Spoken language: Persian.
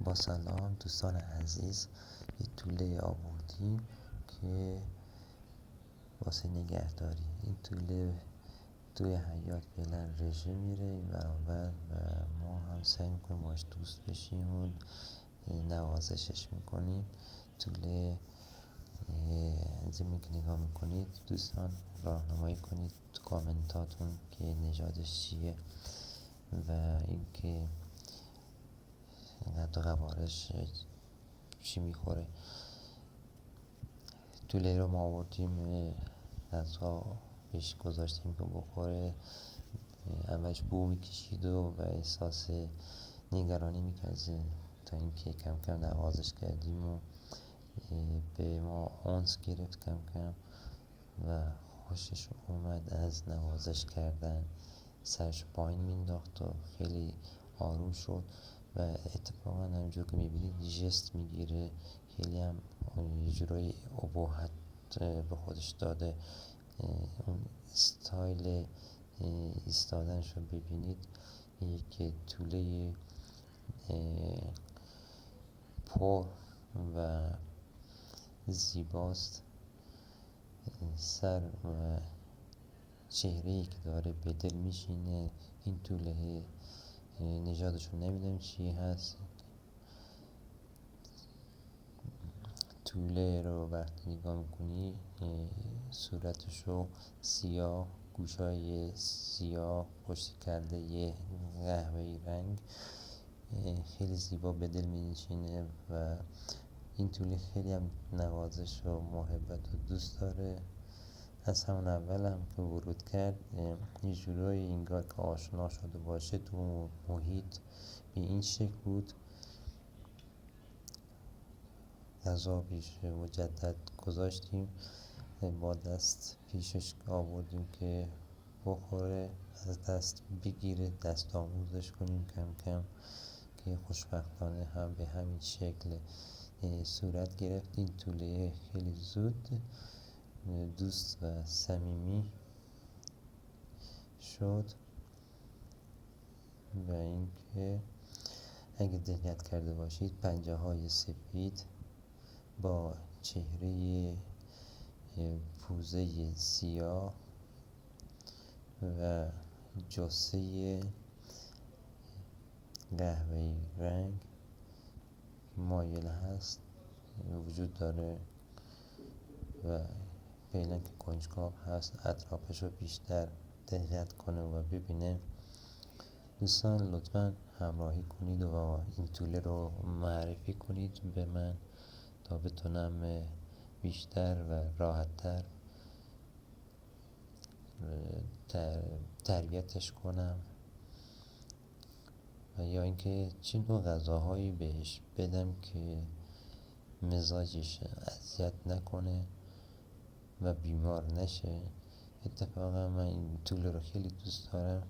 با سلام دوستان عزیز، یه توله آوردیم که واسه نگهداری. این توله توی حیات فعلا رژه میره این برابر و ما هم سعی میکنیم باش دوست بشیم و نوازشش میکنیم. توله زمین که نگاه میکنید دوستان راهنمایی کنید تو کامنتاتون که نژادش چیه و اینکه قد و قوارش چی میخوره. توله رو ما آوردیم غذا بهش گذاشتیم که بخوره. اولش بو میکشید و احساس نگرانی میکرد تا اینکه کم کم نوازش کردیم و به ما انس گرفت کم کم و خوشش اومد از نوازش کردن. سرش پایین مینداخت و خیلی آروم شد و اتفاقا همینجور که میبینید جست میگیره. خیلی هم یه جورای ابهت به خودش داده. اون استایل ایستادنش رو ببینید، یک توله پر و زیباست. سر و چهره‌ای که داره به دل میشینه. این توله نژادشو نمیدونم چی هست. توله رو وقتی نگاه میکنی صورتشو سیاه، گوشای سیاه، پشت کرده یه قهوه‌ای رنگ، خیلی زیبا به دل می‌نشینه و این توله خیلی هم نوازش و محبت و دوست داره. از همون اول هم که ورود کرد یه جورایی انگار که آشنا شده باشه تو محیط به این شکل بود. غذا پیش مجدد گذاشتیم، با دست پیشش آوردیم که بخوره، از دست بگیره، دست آموزش کنیم کم کم که خوشبختانه هم به همین شکل صورت گرفت. این توله خیلی زود دوست و صمیمی شد و اینکه اگه دقت کرده باشید پنجه های سفید با چهره پوزه سیاه و جثه قهوه‌ای رنگ مایل هست وجود داره و فعلا که کنجکاو هست اطرافش رو بیشتر دقت کنه و ببینه. دوستان لطفا همراهی کنید و این توله رو معرفی کنید به من تا بتونم بیشتر و راحت‌تر تربیتش کنم و یا اینکه چه نوع غذاهایی بهش بدم که مزاجش اذیت نکنه و بیمار نشه. اتفاقا من این توله رو خیلی دوست دارم